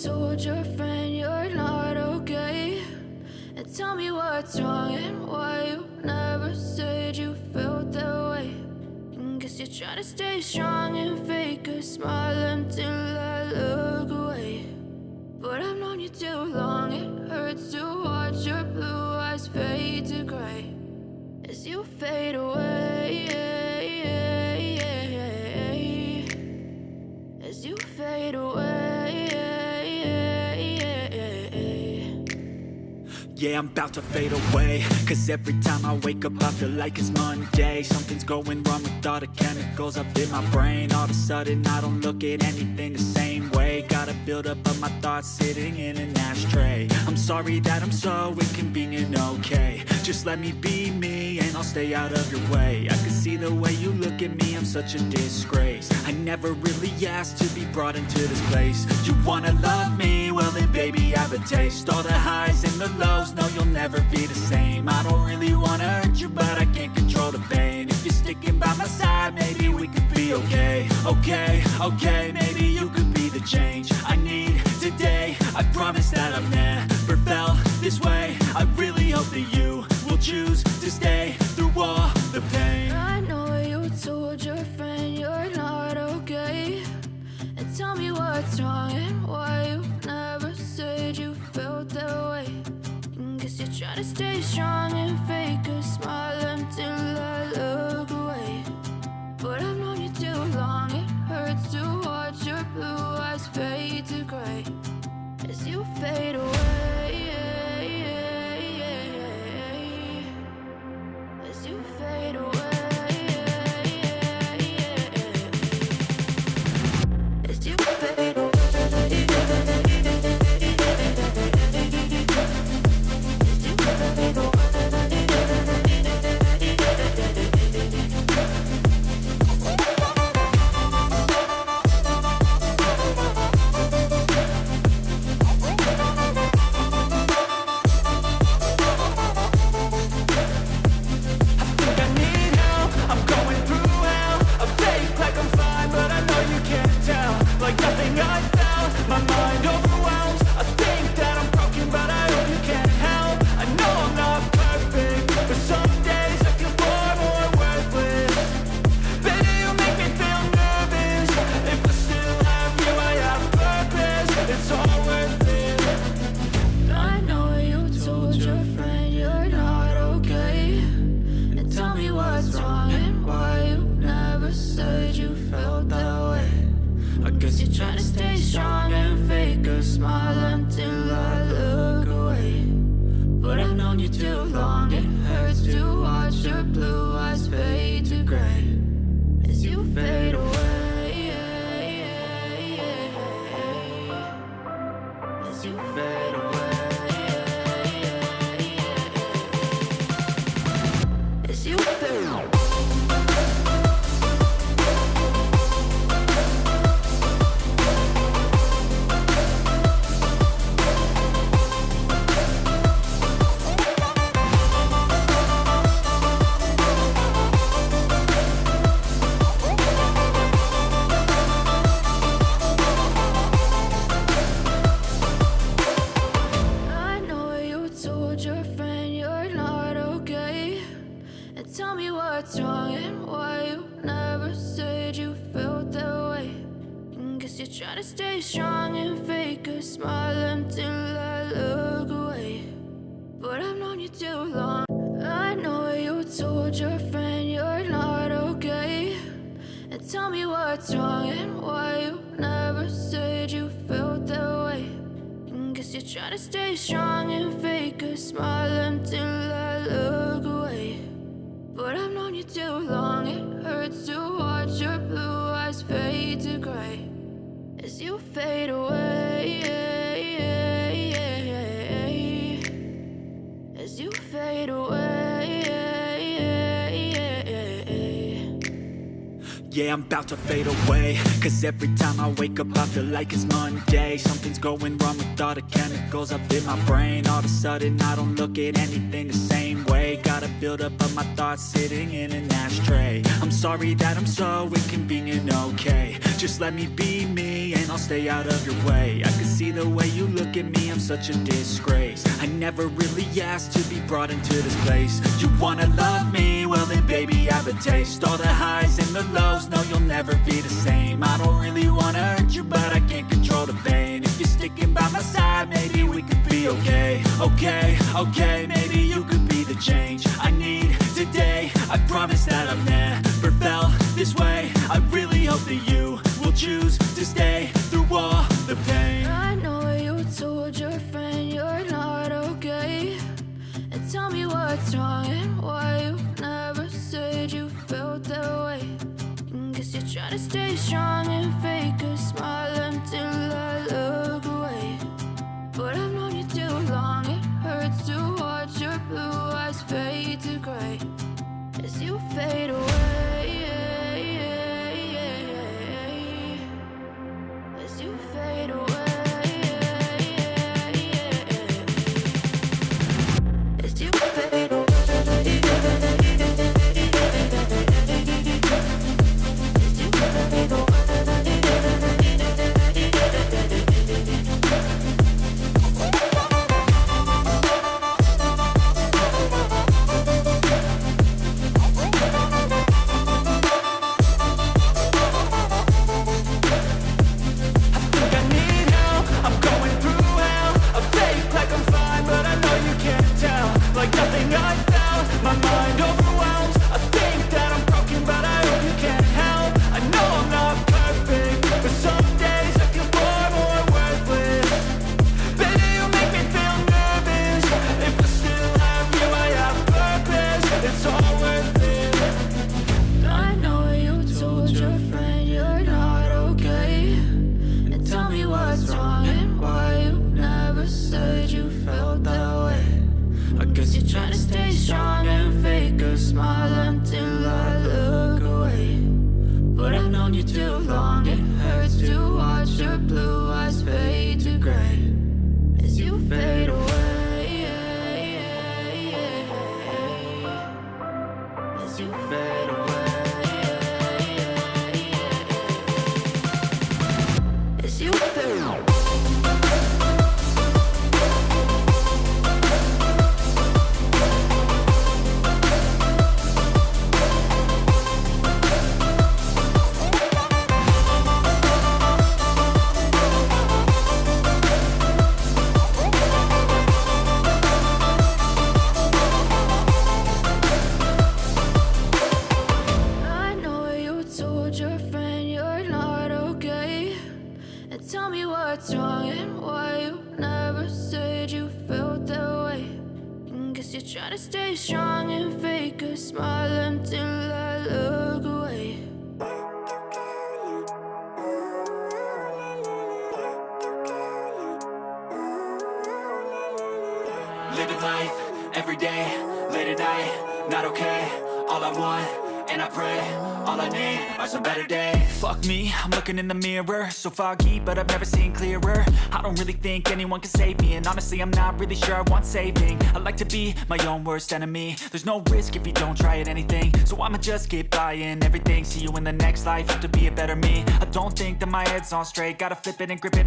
told your friend you're not okay, and tell me what's wrong and why you never said you felt that way. And guess you're trying to stay strong and fake a smile until I look away. But I've known you too long, it hurts to watch your blue eyes fade to gray as you fade away, as you fade away. Yeah, I'm about to fade away, cause every time I wake up I feel like it's Monday. Something's going wrong with all the chemicals up in my brain. All of a sudden I don't look at anything the same way. Gotta build up of my thoughts sitting in an ashtray. I'm sorry that I'm so inconvenient, okay. Just let me be me and I'll stay out of your way. I can see the way you look at me, I'm such a disgrace. I never really asked to be brought into this place. You wanna love me? Well then baby have a taste. All the highs and the lows, no you'll never be the same. I don't really wanna hurt you but I can't control the pain. If you're sticking by my side maybe we could be okay. Okay, maybe you could be the change I need today. I promise that I've never felt this way. I really hope that you will choose to stay through all the pain. I know you told your friend you're not okay, and tell me what's wrong and why you never said you felt that way. And guess you're trying to stay strong and fake a smile until I look away. But I've known you too long, it hurts to watch your blue eyes fade to gray as you fade away, as you fade away, as you fade away. Yeah, I'm about to fade away, cause every time I wake up I feel like it's Monday. Something's going wrong with all the chemicals up in my brain. All of a sudden I don't look at anything the same way. Gotta build up of my thoughts sitting in an ashtray. I'm sorry that I'm so inconvenient, okay. Just let me be me and I'll stay out of your way. I can see the way you look at me, I'm such a disgrace. I never really asked to be brought into this place. You wanna love me? Well then baby have a taste. All the highs and the lows, no you'll never be the same. I don't really wanna hurt you, but I can't control the pain. If you're sticking by my side, maybe we could be okay. Okay, okay, maybe you could be the change I need today. I promise that I've never felt this way. I really hope that you will choose to stay through all the pain. I know you told your friend you're not okay, and tell me what's wrong and why you never said you felt that way. Guess you're trying to stay strong and fake a smile until I look away. But I've known you too long, it hurts to watch your blue eyes fade to gray as you fade away. As you fade away. As you fade away. Trying to stay strong and fake a smile until I look away. Living life, every day, late at night, not okay. All I want, and I pray, all I need are some better days. Fuck me, I'm looking in the mirror, so foggy, but I've never seen clearer. I don't really think anyone can save me, and honestly I'm not really sure I want saving. I like to be my own worst enemy. There's no risk if you don't try at anything, so I'ma just keep buying everything. See you in the next life, have to be a better me. I don't think that my head's on straight, gotta flip it and grip it.